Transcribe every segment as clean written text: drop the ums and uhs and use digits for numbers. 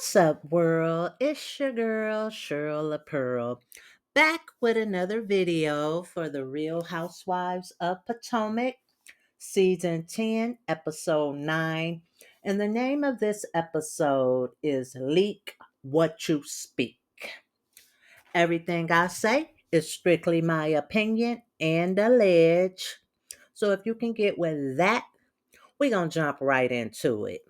What's up, world? It's your girl, Cheryl Pearl, back with another video for the Real Housewives of Potomac, Season 10, Episode 9. And the name of this episode is Leak What You Speak. Everything I say is strictly my opinion and allege. So if you can get with that, we're going to jump right into it.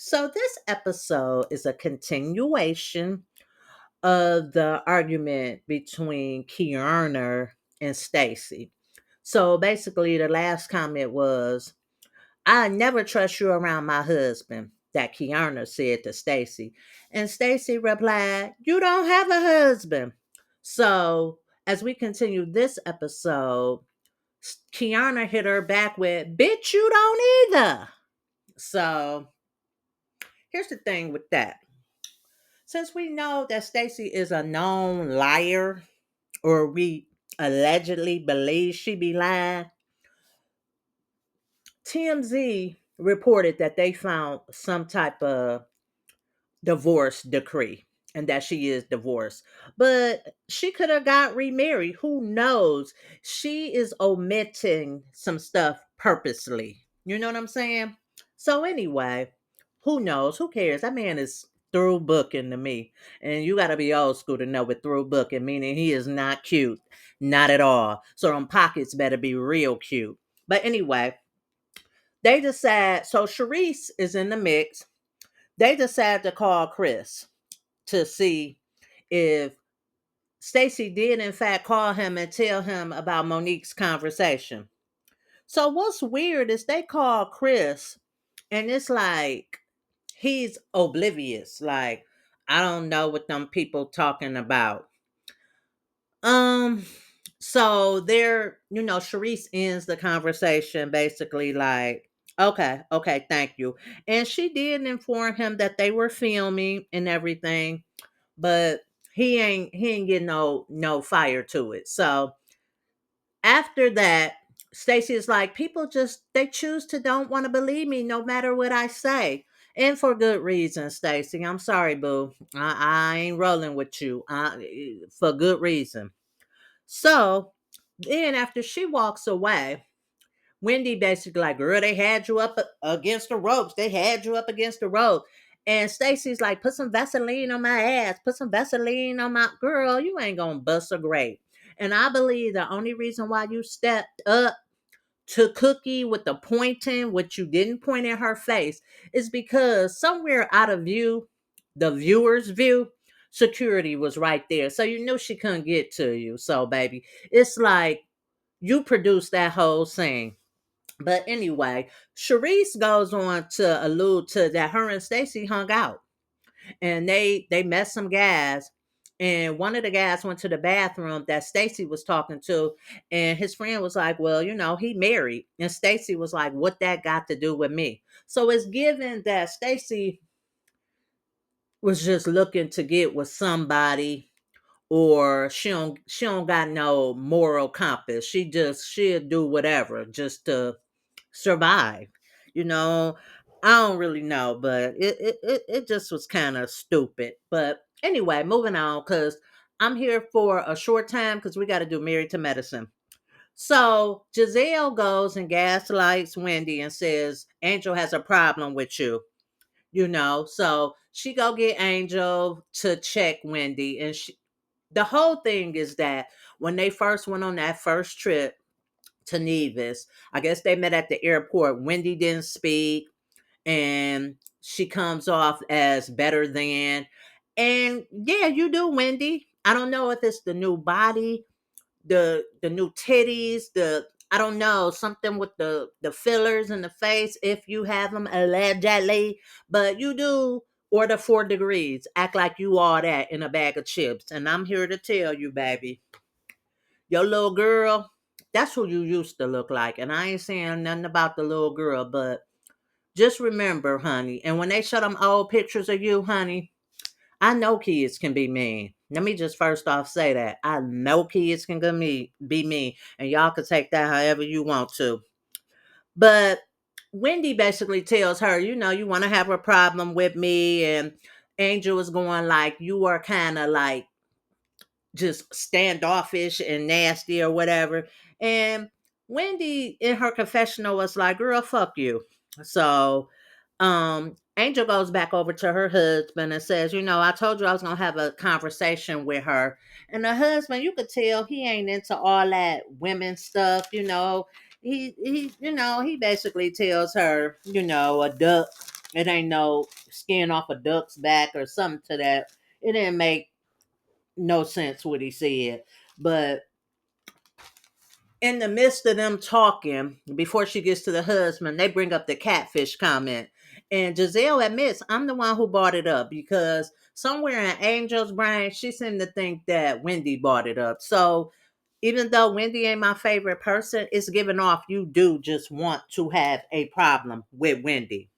So, this episode is a continuation of the argument between Kiana and Stacey. So, basically, the last comment was, I never trust you around my husband, that Kiana said to Stacey. And Stacey replied, You don't have a husband. So, as we continue this episode, Kiana hit her back with, Bitch, you don't either. So, here's the thing with that. Since we know that Stacey is a known liar, or we allegedly believe she be lying, TMZ reported that they found some type of divorce decree and that she is divorced. But she could have got remarried. Who knows? She is omitting some stuff purposely. You know what I'm saying? So anyway, who knows? Who cares? That man is through booking to me. And you gotta be old school to know what through booking, meaning he is not cute. Not at all. So them pockets better be real cute. But anyway, they decide so Sharice is in the mix. They decide to call Chris to see if Stacey did in fact call him and tell him about Monique's conversation. So what's weird is they call Chris and it's like he's oblivious. Like, I don't know what them people talking about. Um so Sharice ends the conversation basically like, okay, thank you. And she did inform him that they were filming and everything, but he ain't getting no fire to it. So after that, Stacey is like, people just they choose to don't want to believe me no matter what I say. And for good reason, Stacey. I'm sorry, boo. I ain't rolling with you. For good reason. So then after she walks away, Wendy basically like, girl, they had you up against the ropes. They had you up against the rope. And Stacy's like, put some Vaseline on my ass. Put some Vaseline on my girl. You ain't gonna bust a grape. And I believe the only reason why you stepped up to Cookie with the pointing, which you didn't point in her face, is because somewhere out of view, the viewer's view, security was right there. So you knew she couldn't get to you. So, baby, it's like you produced that whole thing. But anyway, Sharice goes on to allude to that her and Stacey hung out and they met some guys. And one of the guys went to the bathroom that Stacey was talking to, and his friend was like, well, he married. And Stacey was like, what that got to do with me? So it's given that Stacey was just looking to get with somebody, or she don't got no moral compass. She'll do whatever just to survive. You know, I don't really know, but it just was kind of stupid. But anyway, moving on, because I'm here for a short time because we got to do Married to Medicine. So Gizelle goes and gaslights Wendy and says Angel has a problem with you. So she go get Angel to check Wendy, and the whole thing is that when they first went on that first trip to Nevis, I guess they met at the airport. Wendy didn't speak, and she comes off as better than. And yeah, you do, Wendy. I don't know if it's the new body, the new titties, I don't know, something with the fillers in the face, if you have them allegedly, but you do order 4 degrees, act like you all that in a bag of chips. And I'm here to tell you, baby, your little girl, that's who you used to look like. And I ain't saying nothing about the little girl, but just remember, honey, and when they show them old pictures of you, honey, I know kids can be mean. Let me just first off say that. I know kids can be mean, and y'all can take that however you want to. But Wendy basically tells her, you want to have a problem with me, and Angel was going like, you are kind of like just standoffish and nasty or whatever. And Wendy in her confessional was like, girl, fuck you. So Angel goes back over to her husband and says, I told you I was gonna have a conversation with her. And the husband, you could tell he ain't into all that women stuff. He basically tells her, a duck, it ain't no skin off a duck's back or something to that. It didn't make no sense what he said. But in the midst of them talking, before she gets to the husband, they bring up the catfish comment. And Gizelle admits, I'm the one who brought it up because somewhere in Angel's brain, she seemed to think that Wendy brought it up. So even though Wendy ain't my favorite person, it's giving off you do just want to have a problem with Wendy.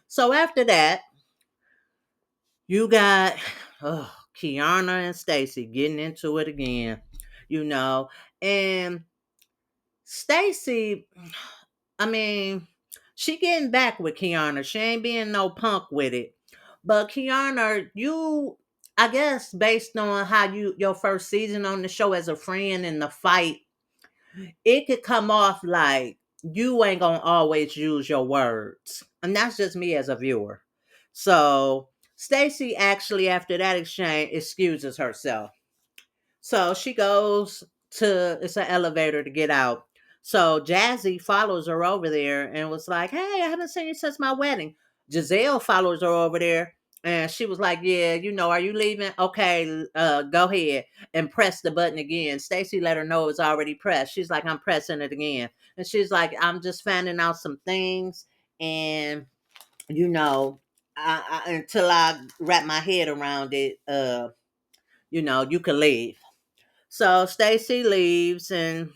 So after that, you got Kiana and Stacey getting into it again, you know. And Stacey, I mean, she getting back with Kiana. She ain't being no punk with it. But Kiana, I guess based on how your first season on the show as a friend in the fight, it could come off like you ain't gonna always use your words. And that's just me as a viewer. So Stacey actually after that exchange excuses herself. So she goes to it's an elevator to get out. So Jazzy follows her over there and was like, "Hey, I haven't seen you since my wedding." Giselle follows her over there and she was like, "Yeah, are you leaving? Okay, go ahead and press the button again." Stacy let her know it was already pressed. She's like, "I'm pressing it again," and she's like, "I'm just finding out some things and you know." Until I wrap my head around it, you can leave. So Stacy leaves, and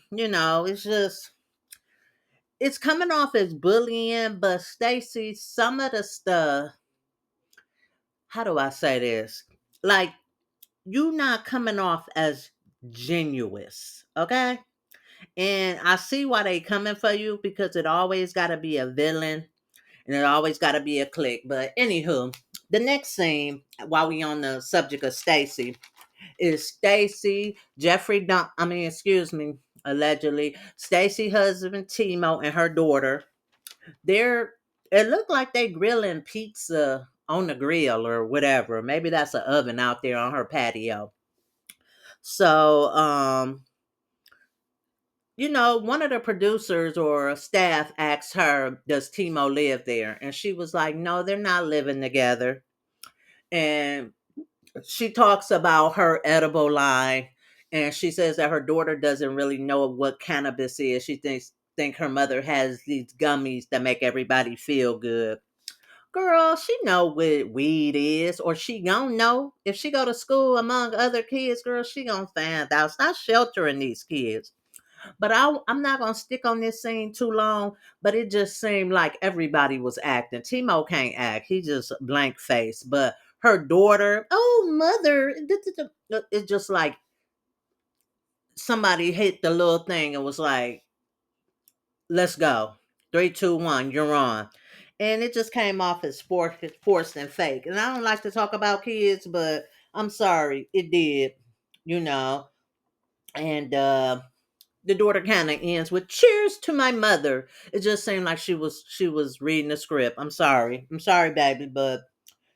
it's coming off as bullying, but Stacy, some of the stuff, how do I say this? Like, you not coming off as genuine, okay? And I see why they coming for you because it always got to be a villain and it always got to be a clique. But anywho, the next scene, while we on the subject of Stacy, is Stacy, excuse me, allegedly, Stacy husband Timo and her daughter. They're it looked like they grilling pizza on the grill or whatever. Maybe that's an oven out there on her patio. So, one of the producers or staff asked her, "Does Timo live there?" And she was like, "No, they're not living together." And she talks about her edible line and she says that her daughter doesn't really know what cannabis is. She think her mother has these gummies that make everybody feel good. Girl, she know what weed is, or she gonna know. If she go to school among other kids, girl, she gonna find out. Stop sheltering these kids. But I'm not gonna stick on this scene too long. But it just seemed like everybody was acting. Timo can't act; he just blank face. But her daughter, oh mother, it's just like somebody hit the little thing and was like, "Let's go, 3, 2, 1, you're on." And it just came off as forced and fake. And I don't like to talk about kids, but I'm sorry, it did, you know. And the daughter kind of ends with "Cheers to my mother." It just seemed like she was reading the script. I'm sorry, baby, but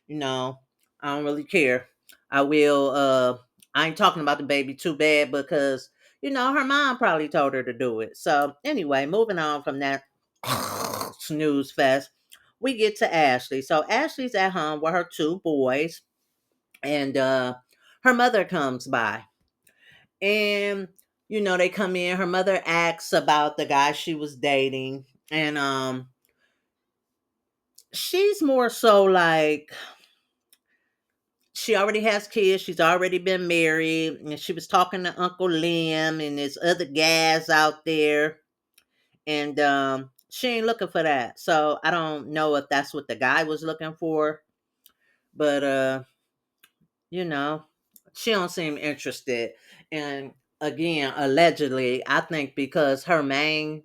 I don't really care. I will. I ain't talking about the baby too bad because her mom probably told her to do it. So anyway, moving on from that snooze fest, we get to Ashley. So Ashley's at home with her 2 boys, and her mother comes by. And they come in, her mother asks about the guy she was dating, and she's more so like she already has kids, she's already been married, and she was talking to Uncle Liam and there's other guys out there, and she ain't looking for that. So I don't know if that's what the guy was looking for, but you know, she don't seem interested. And again, allegedly, I think because her main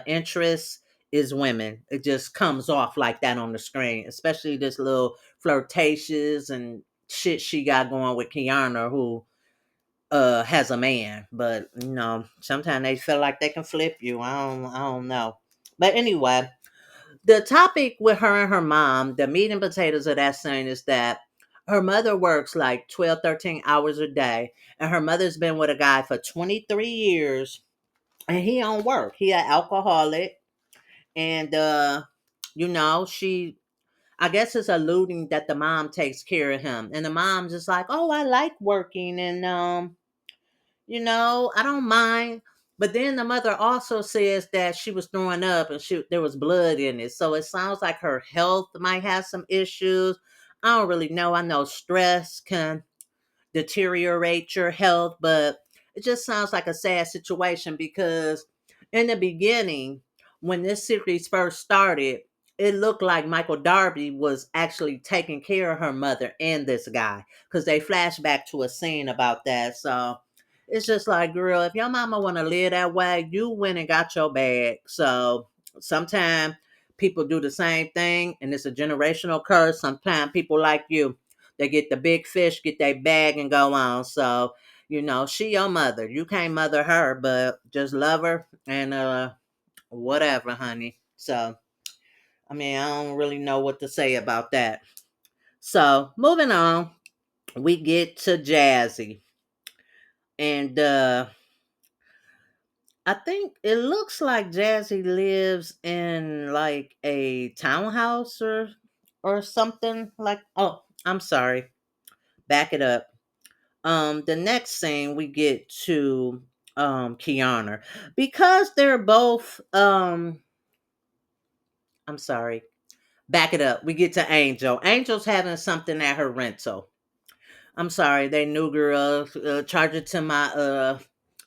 interest is women. It just comes off like that on the screen, especially this little flirtatious and shit she got going with Kiana, who has a man. But sometimes they feel like they can flip you. I don't know. But anyway, the topic with her and her mom, the meat and potatoes of that scene is that her mother works like 12, 13 hours a day, and her mother's been with a guy for 23 years, and he don't work. He an alcoholic, and she, I guess, is alluding that the mom takes care of him, and the mom's just like, oh, I like working, and I don't mind. But then the mother also says that she was throwing up and there was blood in it. So it sounds like her health might have some issues. I don't really know. I know stress can deteriorate your health, but it just sounds like a sad situation because in the beginning, when this series first started, it looked like Michael Darby was actually taking care of her mother and this guy because they flashed back to a scene about that. So it's just like, girl, if your mama want to live that way, you went and got your bag. So sometimes people do the same thing, and it's a generational curse. Sometimes people like you, they get the big fish, get their bag, and go on. So, she your mother. You can't mother her, but just love her and whatever, honey. So, I mean, I don't really know what to say about that. So, moving on, we get to Jazzy. And I think it looks like Jazzy lives in like a townhouse or something like, oh, I'm sorry. Back it up. The next scene we get to Kiana, because they're both I'm sorry, back it up, we get to Angel's having something at her rental. I'm sorry, they new girl, charge it to my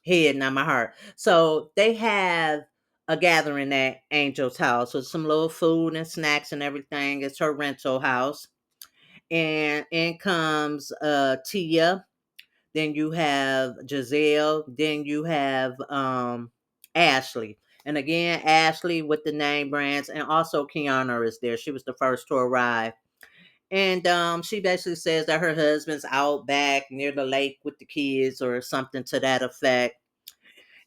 head, not my heart. So they have a gathering at Angel's house with some little food and snacks and everything. It's her rental house, and in comes Tia. Then you have Gizelle. Then you have Ashley. And again, Ashley with the name brands. And also Kiana is there. She was the first to arrive. And she basically says that her husband's out back near the lake with the kids or something to that effect.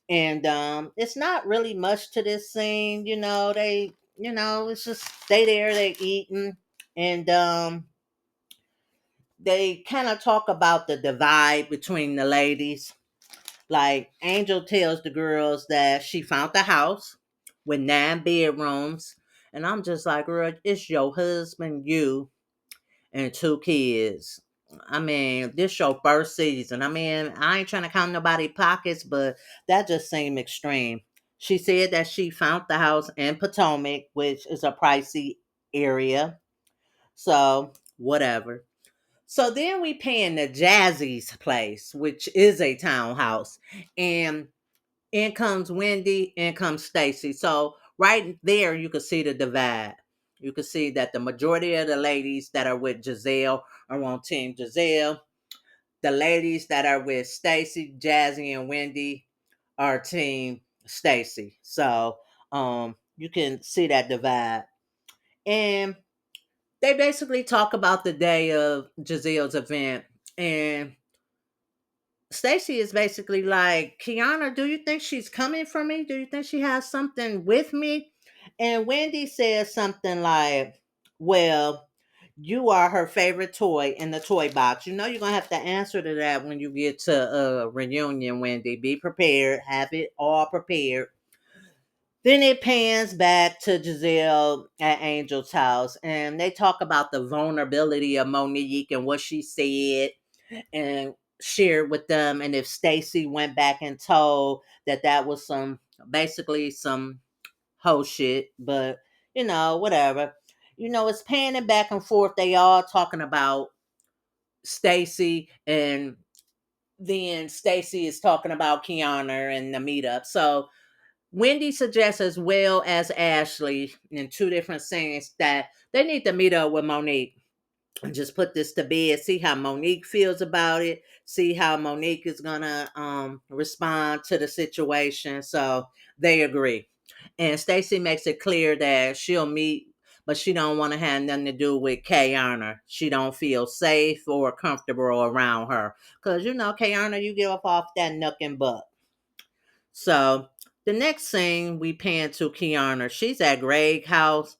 And it's not really much to this scene. It's just they there, they eating. And they kind of talk about the divide between the ladies. Like Angel tells the girls that she found the house with 9 bedrooms. And I'm just like, girl, it's your husband, you, and 2 kids. I mean, this your first season. I mean, I ain't trying to count nobody pockets, but that just seemed extreme. She said that she found the house in Potomac, which is a pricey area. So, whatever. So then we pan to Jazzy's place, which is a townhouse. And in comes Wendy, in comes Stacey. So right there, you can see the divide. You can see that the majority of the ladies that are with Gizelle are on Team Gizelle. The ladies that are with Stacey, Jazzy, and Wendy are Team Stacey. So you can see that divide. And they basically talk about the day of Gizelle's event. And Stacy is basically like, Kiana, do you think she's coming for me? Do you think she has something with me? And Wendy says something like, well, you are her favorite toy in the toy box. You're going to have to answer to that when you get to a reunion, Wendy. Be prepared. Have it all prepared. Then it pans back to Giselle at Angel's house, and they talk about the vulnerability of Monique and what she said and shared with them. And if Stacey went back and told that was basically some whole shit, but whatever. It's panning back and forth. They all talking about Stacey, and then Stacey is talking about Kiana and the meetup. So Wendy suggests, as well as Ashley, in two different scenes, that they need to meet up with Monique and just put this to bed, see how Monique feels about it, see how Monique is gonna respond to the situation. So they agree. And Stacey makes it clear that she'll meet, but she don't want to have nothing to do with Kayana. She don't feel safe or comfortable around her. Cause Kayana, you give up off that nook and buck. So the next thing we pan to Kiana, she's at Greg's house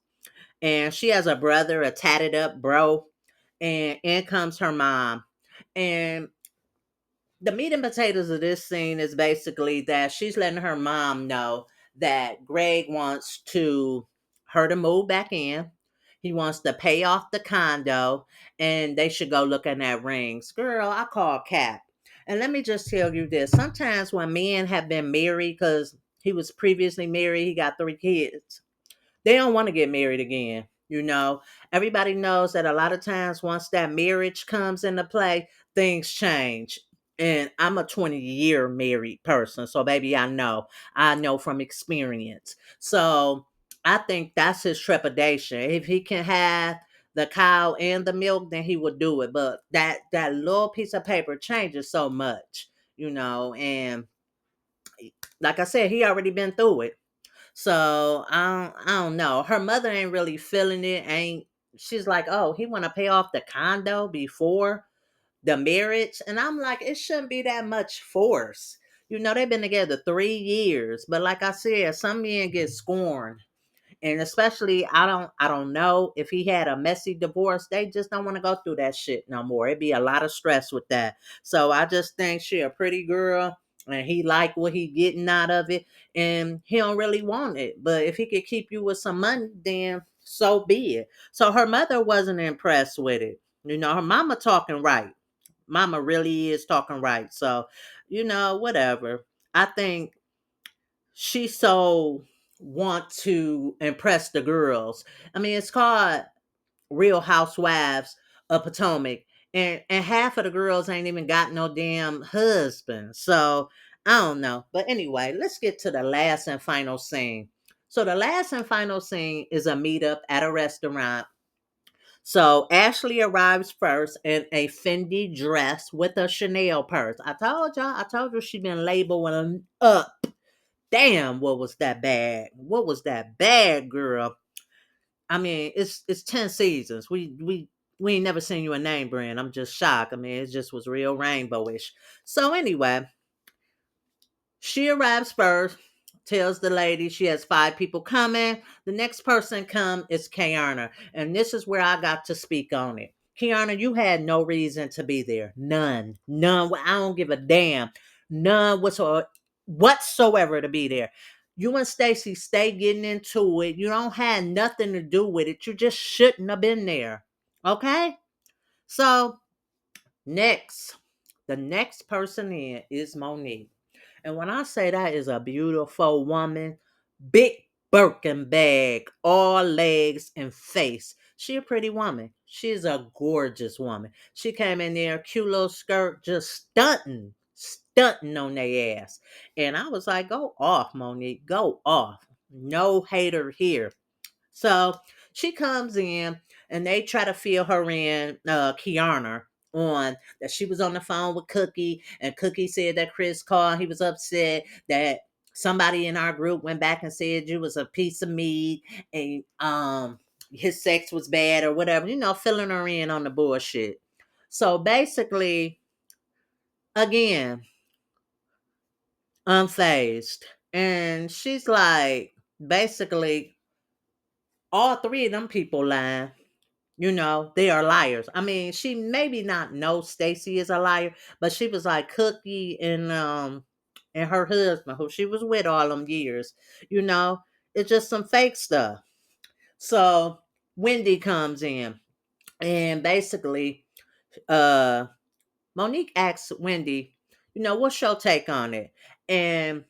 and she has a brother, a tatted up bro, and in comes her mom. And the meat and potatoes of this scene is basically that she's letting her mom know that Greg wants her to move back in. He wants to pay off the condo and they should go looking at rings. Girl, I call Cap. And let me just tell you this. Sometimes when men have been married, because he was previously married, he got 3 kids, they don't want to get married again. Everybody knows that a lot of times once that marriage comes into play, things change. And I'm a 20-year married person. So, baby, I know from experience. So, I think that's his trepidation. If he can have the cow and the milk, then he would do it. But that little piece of paper changes so much, and like I said, he already been through it. So I don't know. Her mother ain't really feeling it. Ain't She's like, oh, he want to pay off the condo before the marriage, and I'm like, it shouldn't be that much force. They've been together 3 years, but like I said, some men get scorned. And especially, I don't know if he had a messy divorce. They just don't want to go through that shit no more. It'd be a lot of stress with that. So I just think she a pretty girl and he like what he getting out of it and he don't really want it. But if he could keep you with some money, then so be it. So her mother wasn't impressed with it. Her mama talking right. Mama really is talking right. So, whatever. I think she so want to impress the girls. I mean, it's called Real Housewives of Potomac, and half of the girls ain't even got no damn husband. So I don't know. But anyway, let's get to the last and final scene. So the last and final scene is a meetup at a restaurant. So Ashley arrives first in a Fendi dress with a Chanel purse. I told you she been labeling up. Damn, what was that bad? What was that bad, girl? I mean, it's 10 seasons. We ain't never seen you a name brand. I'm just shocked. I mean, it just was real rainbowish. So anyway, she arrives first, tells the lady she has 5 people coming. The next person come is Kiana. And this is where I got to speak on it. Kiana, you had no reason to be there. None. None. I don't give a damn. None whatsoever to be there. You and Stacey stay getting into it. You don't have nothing to do with it. You just shouldn't have been there. Okay? So next. The next person in is Monique. And when I say that is a beautiful woman, big Birkin bag, all legs and face. She a pretty woman. She's a gorgeous woman. She came in there, cute little skirt, just stunting on their ass. And I was like, go off, Monique, go off. No hater here. So she comes in and they try to fill her in, Kiana, on that she was on the phone with Cookie, and Cookie said that Chris called. He was upset that somebody in our group went back and said you was a piece of meat and his sex was bad or whatever, filling her in on the bullshit. So basically, again, unfazed. And she's like, basically, all 3 of them people lying. They are liars. I mean, she maybe not know Stacey is a liar, but she was like Cookie and her husband, who she was with all them years. You know, it's just some fake stuff. So Wendy comes in and basically uh Monique asks Wendy, what's your take on it? And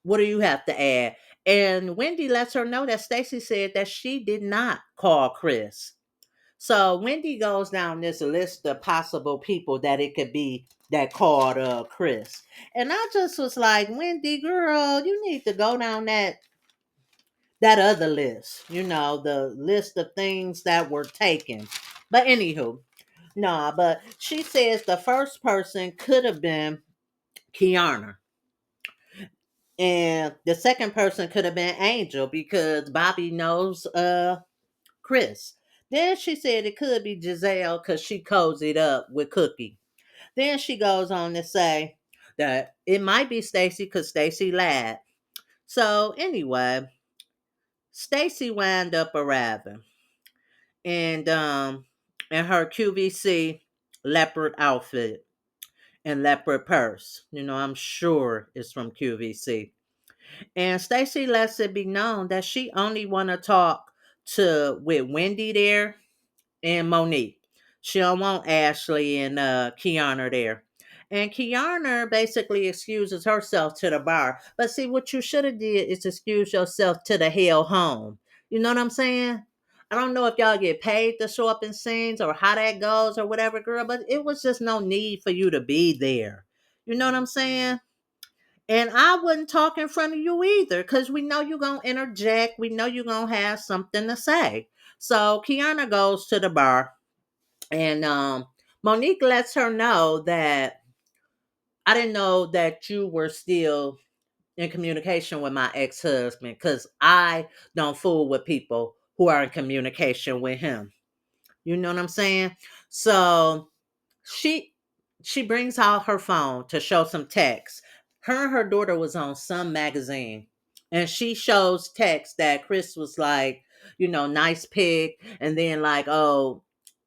what do you have to add? And Wendy lets her know that Stacey said that she did not call Chris. So Wendy goes down this list of possible people that it could be that called Chris. And I just was like, Wendy, girl, you need to go down that other list, the list of things that were taken. But anywho, nah, but she says the first person could have been Kiana. And the second person could have been Angel because Bobby knows Chris. Then she said it could be Giselle because she cozied up with Cookie. Then she goes on to say that it might be Stacey because Stacey lied. So anyway, Stacey wound up arriving and in her QVC leopard outfit and leopard purse. You know, I'm sure it's from QVC. And Stacey lets it be known that she only want to talk to with Wendy there and Monique. She don't want Ashley and Kiana there. And Kiana basically excuses herself to the bar. But see, what you should have did is excuse yourself to the hell home. You know what I'm saying? I don't know if y'all get paid to show up in scenes or how that goes or whatever, girl, but it was just no need for you to be there. You know what I'm saying? And I wouldn't talk in front of you either because we know you're going to interject. We know you're going to have something to say. So Kiana goes to the bar and Monique lets her know that I didn't know that you were still in communication with my ex-husband because I don't fool with people who are in communication with him. You know what I'm saying? So she she brings out her phone to show some text. Her and her daughter was on some magazine, and she shows text that Chris was like, nice pig, and then like, oh,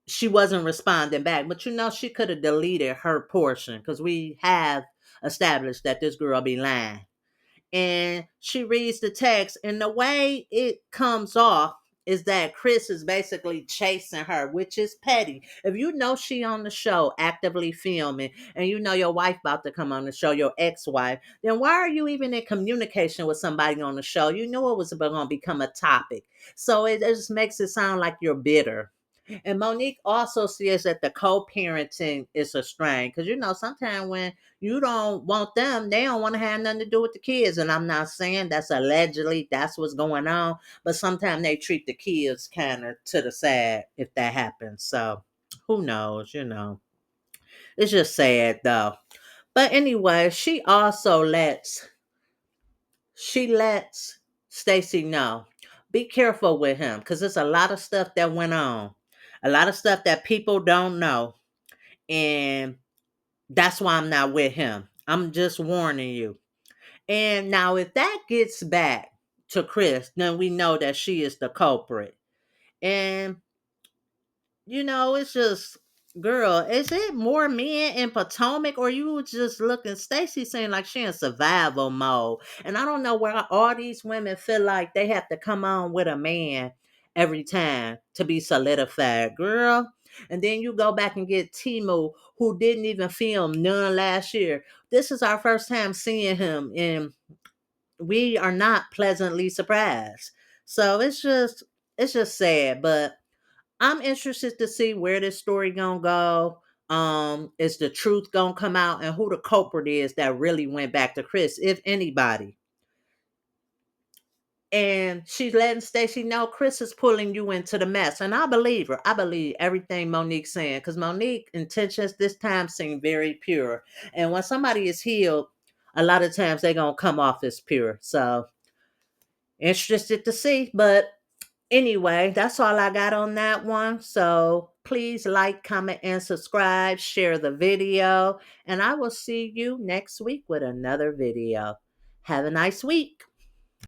she wasn't responding back. But she could have deleted her portion because we have established that this girl be lying. And she reads the text, and the way it comes off is that Chris is basically chasing her, which is petty. If you know she on the show actively filming and you know your wife about to come on the show, your ex-wife, then why are you even in communication with somebody on the show? You knew it was going to become a topic. So it just makes it sound like you're bitter. And Monique also says that the co-parenting is a strain because sometimes when you don't want them, they don't want to have nothing to do with the kids. And I'm not saying that's what's going on, but sometimes they treat the kids kind of to the side if that happens. So who knows. It's just sad though. But anyway, she lets Stacey know. Be careful with him because there's a lot of stuff that went on. A lot of stuff that people don't know. And that's why I'm not with him. I'm just warning you. And now if that gets back to Chris, then we know that she is the culprit. And it's just, girl, is it more men in Potomac or you just looking? Stacey saying like she in survival mode. And I don't know where all these women feel like they have to come on with a man every time to be solidified, girl. And then you go back and get Timo, who didn't even film none last year. This is our first time seeing him, and we are not pleasantly surprised. So it's just sad, but I'm interested to see where this story gonna go. Is the truth gonna come out and who the culprit is that really went back to Chris, if anybody? And she's letting Stacey know Chris is pulling you into the mess. And I believe her. I believe everything Monique's saying. Because Monique's intentions this time seem very pure. And when somebody is healed, a lot of times they're gonna come off as pure. So interested to see. But anyway, that's all I got on that one. So please like, comment, and subscribe. Share the video. And I will see you next week with another video. Have a nice week.